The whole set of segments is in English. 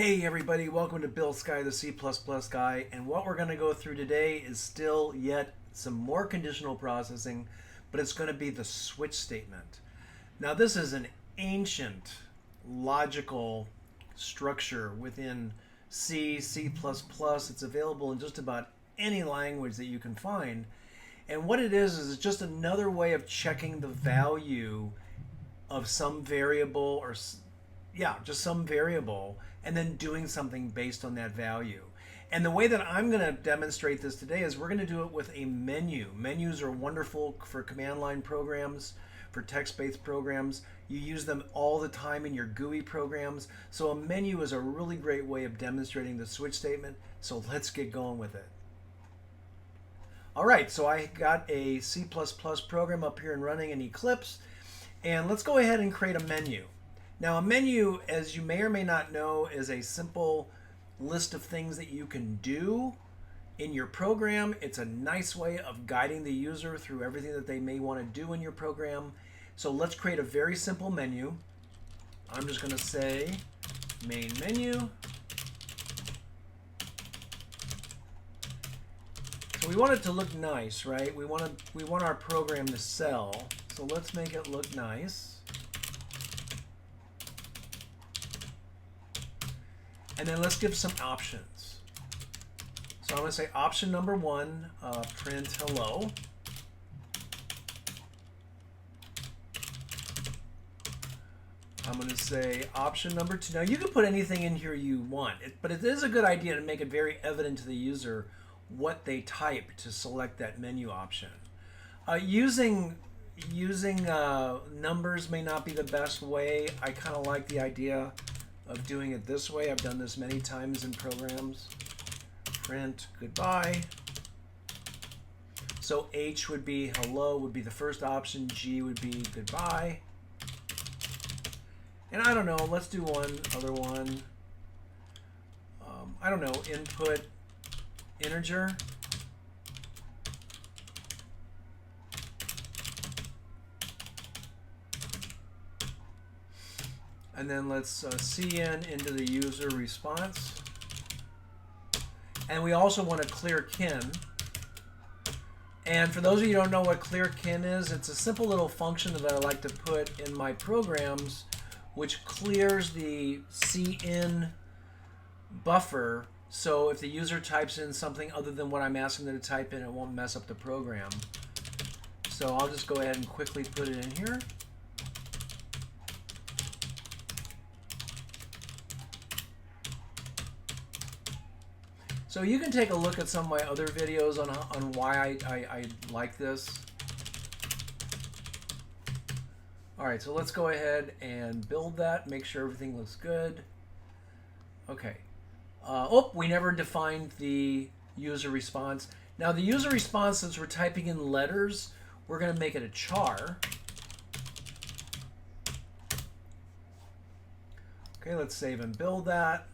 Hey everybody, welcome to Bill Sky, the C++ guy, and what we're going to go through today is still yet some more conditional processing, but it's going to be the switch statement. Now this is an ancient logical structure within C, C++. It's available in just about any language that you can find, and what it is it's just another way of checking the value of some variable or just some variable, and then doing something based on that value. And the way that I'm going to demonstrate this today is we're going to do it with a menu. Menus are wonderful for command line programs, for text-based programs. You use them all the time in your GUI programs. So a menu is a really great way of demonstrating the switch statement. So let's get going with it. All right, so I got a C++ program up here and running in Eclipse. And let's go ahead and create a menu. Now a menu, as you may or may not know, is a simple list of things that you can do in your program. It's a nice way of guiding the user through everything that they may want to do in your program. So let's create a very simple menu. I'm just going to say main menu. So we want it to look nice, right? We want our program to sell. So let's make it look nice. And then let's give some options. So I'm going to say option number one, print hello. I'm going to say option number two. Now you can put anything in here you want, but it is a good idea to make it very evident to the user what they type to select that menu option. Using numbers may not be the best way. I kind of like the idea of doing it this way. I've done this many times in programs. Print goodbye. So H would be hello, would be the first option. G would be goodbye. And I don't know, let's do one other one. I don't know, input integer. And then let's cin into the user response. And we also want to clear kin. And for those of you who don't know what clear kin is, it's a simple little function that I like to put in my programs, which clears the cin buffer. So if the user types in something other than what I'm asking them to type in, it won't mess up the program. So I'll just go ahead and quickly put it in here. So you can take a look at some of my other videos on why I like this. All right, so let's go ahead and build that, make sure everything looks good. Okay. Oh, we never defined the user response. Now the user response, since we're typing in letters, we're going to make it a char. Okay, let's save and build that.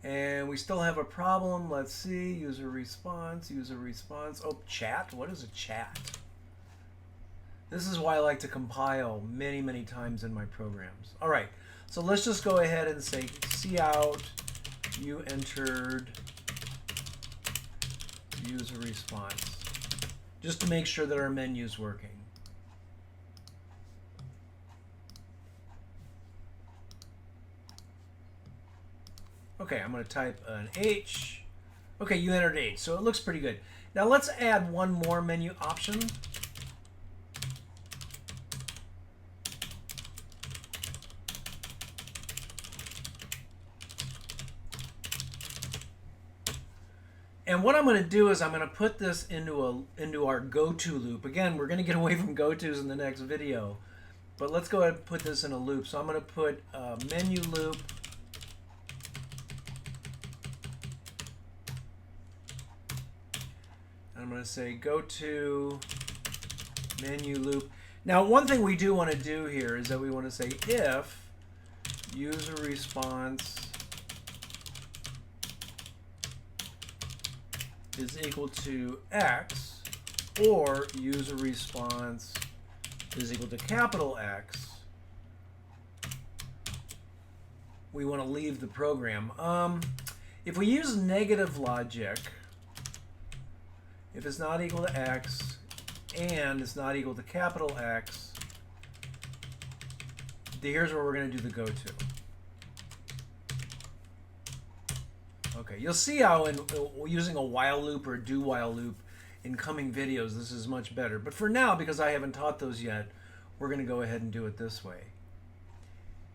And we still have a problem. Let's see, user response. Oh, chat. What is a chat? This is why I like to compile many, many times in my programs. All right, so let's just go ahead and say cout, you entered user response, just to make sure that our menu is working. Okay, I'm going to type an H. Okay, you entered H, so it looks pretty good. Now let's add one more menu option. And what I'm going to do is I'm going to put this into our goto loop. Again, we're going to get away from gotos in the next video, but let's go ahead and put this in a loop. So I'm going to put a menu loop. I'm going to say go to menu loop. Now, one thing we do want to do here is that we want to say if user response is equal to X, or user response is equal to capital X, we want to leave the program. If we use negative logic, if it's not equal to x and it's not equal to capital X, here's where we're going to do the go to. Okay, you'll see how in using a while loop or a do while loop in coming videos, this is much better. But for now, because I haven't taught those yet, we're going to go ahead and do it this way.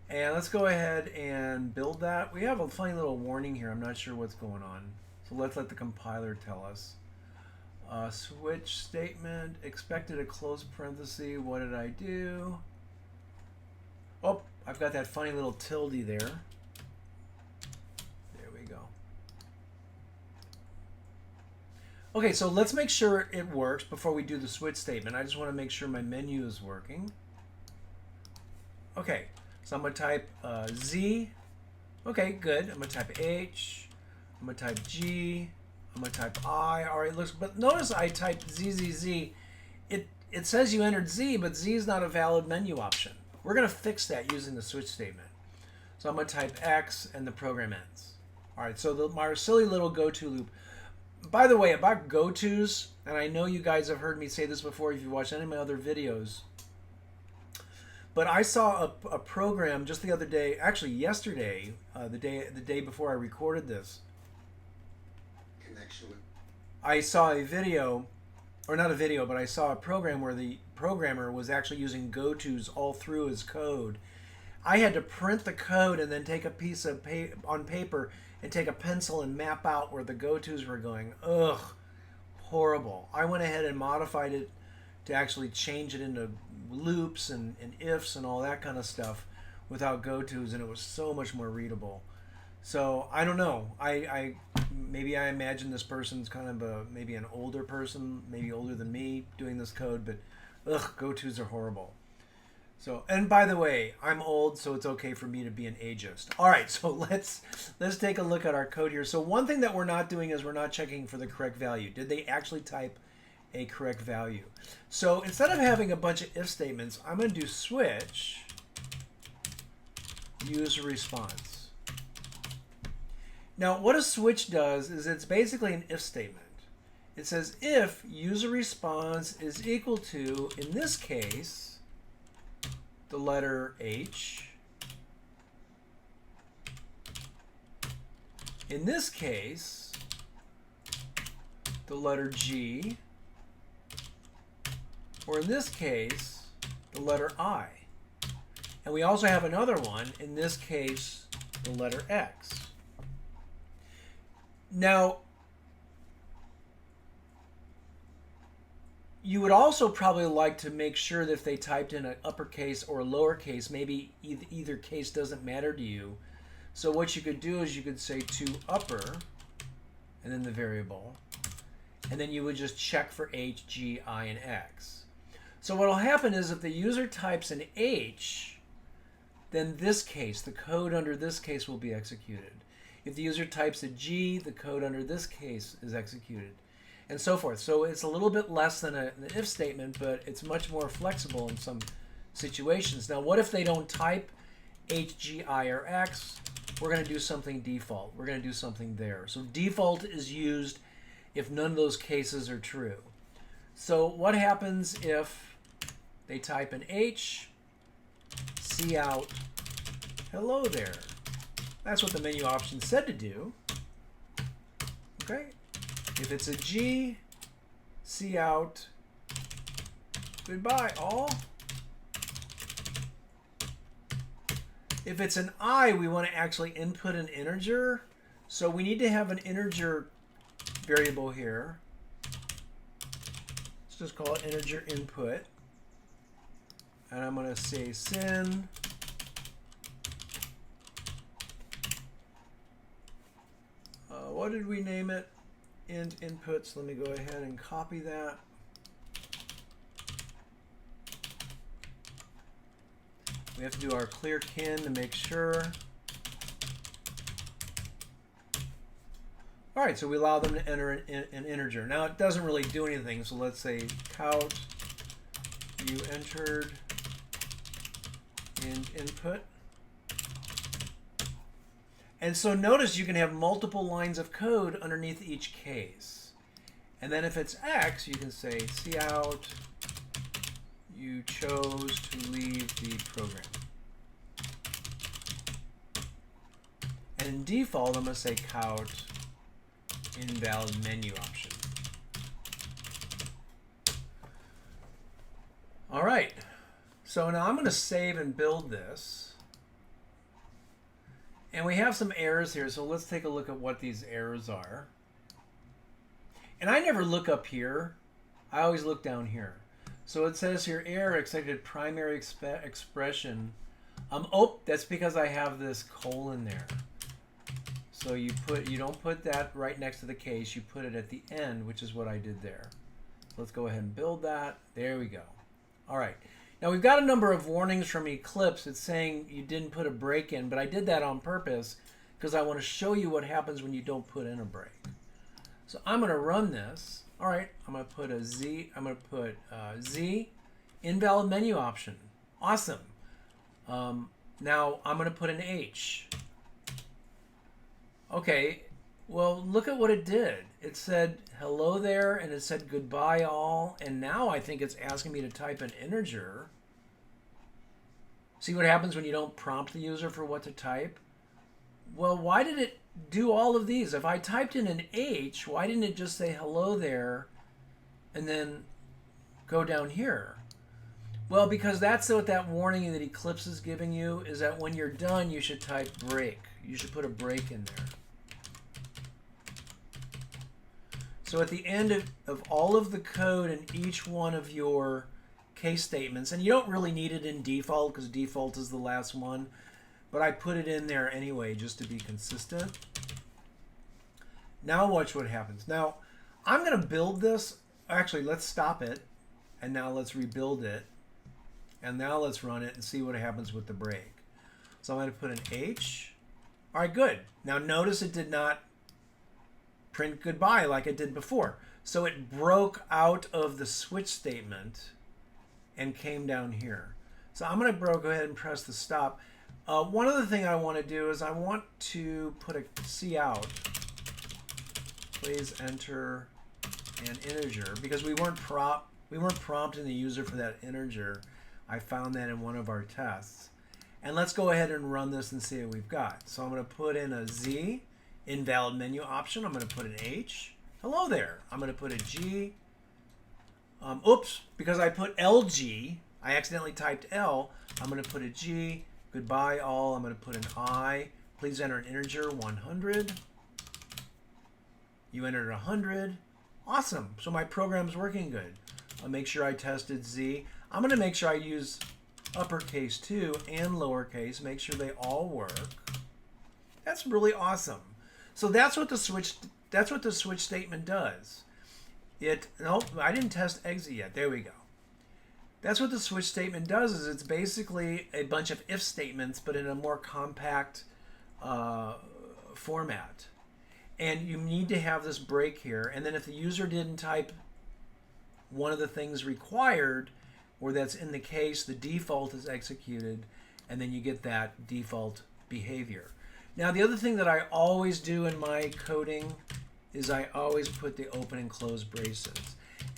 And let's go ahead and build that. We have a funny little warning here. I'm not sure what's going on. So let's let the compiler tell us. Switch statement, expected a close parenthesis. What did I do? Oh, I've got that funny little tilde there. There we go. Okay, so let's make sure it works before we do the switch statement. I just want to make sure my menu is working. Okay, so I'm going to type Z. Okay, good. I'm going to type H. I'm going to type G. I'm going to type I. All right, looks, but notice I typed ZZZ. It says you entered Z, but Z is not a valid menu option. We're going to fix that using the switch statement. So I'm going to type X and the program ends. All right, so my silly little go-to loop. By the way, about go-tos, and I know you guys have heard me say this before if you watched any of my other videos, but I saw a program just the other day, actually yesterday, the day before I recorded this. I saw a video, or not a video, but I saw a program where the programmer was actually using go-tos all through his code. I had to print the code and then take a piece of on paper and take a pencil and map out where the go-tos were going. Ugh, horrible. I went ahead and modified it to actually change it into loops and ifs and all that kind of stuff without go-tos, and it was so much more readable. So I don't know. Maybe I imagine this person's kind of maybe an older person, maybe older than me, doing this code, but ugh, go-tos are horrible. So, and by the way, I'm old, so it's okay for me to be an ageist. All right, so let's take a look at our code here. So one thing that we're not doing is we're not checking for the correct value. Did they actually type a correct value? So instead of having a bunch of if statements, I'm going to do switch user response. Now, what a switch does is it's basically an if statement. It says if user response is equal to, in this case, the letter H. In this case, the letter G. Or in this case, the letter I. And we also have another one, in this case, the letter X. Now, you would also probably like to make sure that if they typed in an uppercase or a lowercase, maybe either case doesn't matter to you. So what you could do is you could say to upper, and then the variable, and then you would just check for H, G, I, and X. So what will happen is if the user types an H, then this case, the code under this case will be executed. If the user types a G, the code under this case is executed, and so forth. So it's a little bit less than an if statement, but it's much more flexible in some situations. Now, what if they don't type H, G, I, or X? We're going to do something default. We're going to do something there. So default is used if none of those cases are true. So what happens if they type an H, C out, hello there? That's what the menu option said to do. Okay. If it's a G, C out, goodbye all. If it's an I, we want to actually input an integer. So we need to have an integer variable here. Let's just call it integer input. And I'm going to say sin. What did we name it? Int inputs. Let me go ahead and copy that. We have to do our clear kin to make sure. All right, so we allow them to enter an integer. Now it doesn't really do anything, so let's say count you entered int input. And so notice you can have multiple lines of code underneath each case. And then if it's X, you can say cout, you chose to leave the program. And in default, I'm going to say cout invalid menu option. All right. So now I'm going to save and build this. And we have some errors here, so let's take a look at what these errors are. And I never look up here. I always look down here. So it says here, error accepted primary expression. Oh, that's because I have this colon there. So you don't put that right next to the case. You put it at the end, which is what I did there. Let's go ahead and build that. There we go. All right. Now we've got a number of warnings from Eclipse. It's saying you didn't put a break in, but I did that on purpose because I want to show you what happens when you don't put in a break. So I'm going to run this. All right. I'm going to put a Z. I'm going to put Z invalid menu option. Awesome. Now I'm going to put an H. Okay, well, look at what it did. It said hello there, and it said goodbye all, and now I think it's asking me to type an integer. See what happens when you don't prompt the user for what to type? Well, why did it do all of these? If I typed in an H, why didn't it just say hello there and then go down here? Well, because that's what that warning that Eclipse is giving you, is that when you're done, you should type break. You should put a break in there. So at the end of all of the code in each one of your case statements, and you don't really need it in default because default is the last one, but I put it in there anyway just to be consistent. Now watch what happens. Now I'm going to build this. Actually, let's stop it, and now let's rebuild it, and now let's run it and see what happens with the break. So I'm going to put an H. All right, good. Now notice it did not print goodbye like it did before. So it broke out of the switch statement and came down here. So I'm going to go ahead and press the stop. One other thing I want to do is I want to put a cout. Please enter an integer, because we weren't prompting the user for that integer. I found that in one of our tests. And let's go ahead and run this and see what we've got. So I'm going to put in a Z, invalid menu option. I'm going to put an H. Hello there. I'm going to put a G. Oops, because I put LG, I accidentally typed L. I'm going to put a G. Goodbye all. I'm going to put an I. Please enter an integer, 100. You entered 100. Awesome. So my program's working good. I'll make sure I tested Z. I'm going to make sure I use uppercase too and lowercase. Make sure they all work. That's really awesome. So that's what the switch statement does. Nope, I didn't test exit yet. There we go. That's what the switch statement does. Is it's basically a bunch of if statements, but in a more compact format. And you need to have this break here. And then if the user didn't type one of the things required, or that's in the case, the default is executed, and then you get that default behavior. Now, the other thing that I always do in my coding is I always put the open and close braces.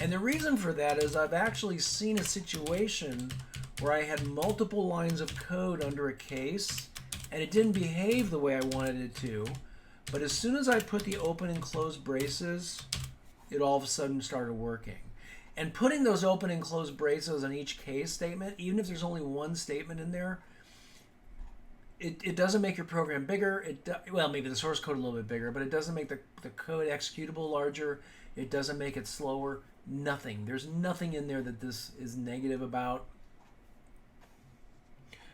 And the reason for that is I've actually seen a situation where I had multiple lines of code under a case, and it didn't behave the way I wanted it to. But as soon as I put the open and close braces, it all of a sudden started working. And putting those open and close braces on each case statement, even if there's only one statement in there, it doesn't make your program bigger. Well, maybe the source code a little bit bigger, but it doesn't make the code executable larger. It doesn't make it slower. Nothing. There's nothing in there that this is negative about.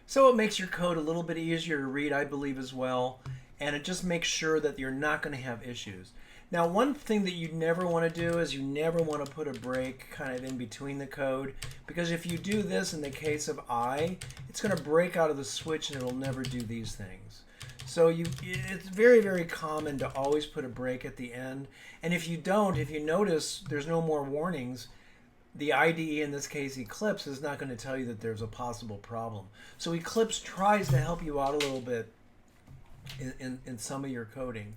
So it makes your code a little bit easier to read, I believe, as well. And it just makes sure that you're not going to have issues. Now, one thing that you never want to do is you never want to put a break kind of in between the code, because if you do this in the case of I, it's going to break out of the switch and it'll never do these things. So it's very, very common to always put a break at the end. And if you don't, if you notice there's no more warnings, the IDE, in this case Eclipse, is not going to tell you that there's a possible problem. So Eclipse tries to help you out a little bit in some of your coding.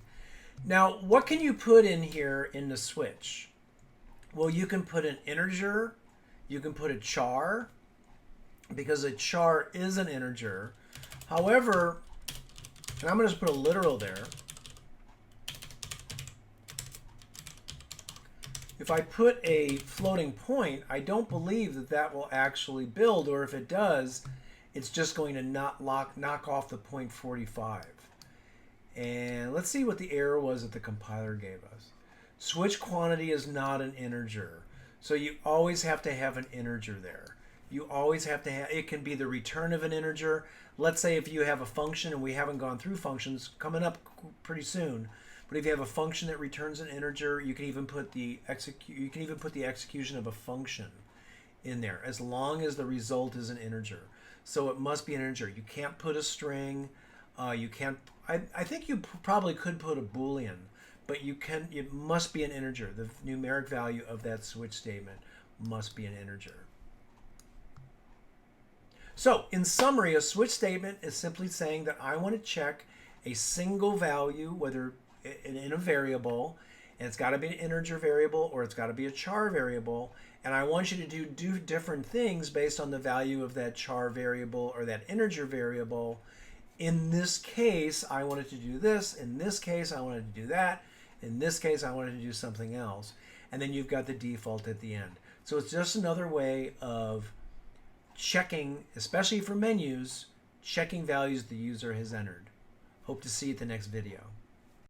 Now, what can you put in here in the switch? Well, you can put an integer, you can put a char, because a char is an integer. However, and I'm going to just put a literal there. If I put a floating point, I don't believe that that will actually build, or if it does, it's just going to knock off the 0.45. And let's see what the error was that the compiler gave us. Switch quantity is not an integer. So you always have to have an integer there. You always have to have, it can be the return of an integer. Let's say if you have a function, and we haven't gone through functions, coming up pretty soon, but if you have a function that returns an integer, you can even put the execution of a function in there, as long as the result is an integer. So it must be an integer. You can't put a string. You can't. I think you probably could put a Boolean, but you can. It must be an integer. The numeric value of that switch statement must be an integer. So, in summary, a switch statement is simply saying that I want to check a single value, whether in a variable, and it's got to be an integer variable or it's got to be a char variable, and I want you to do different things based on the value of that char variable or that integer variable. In this case, I wanted to do this. In this case, I wanted to do that. In this case, I wanted to do something else. And then you've got the default at the end. So it's just another way of checking, especially for menus, checking values the user has entered. Hope to see you at the next video.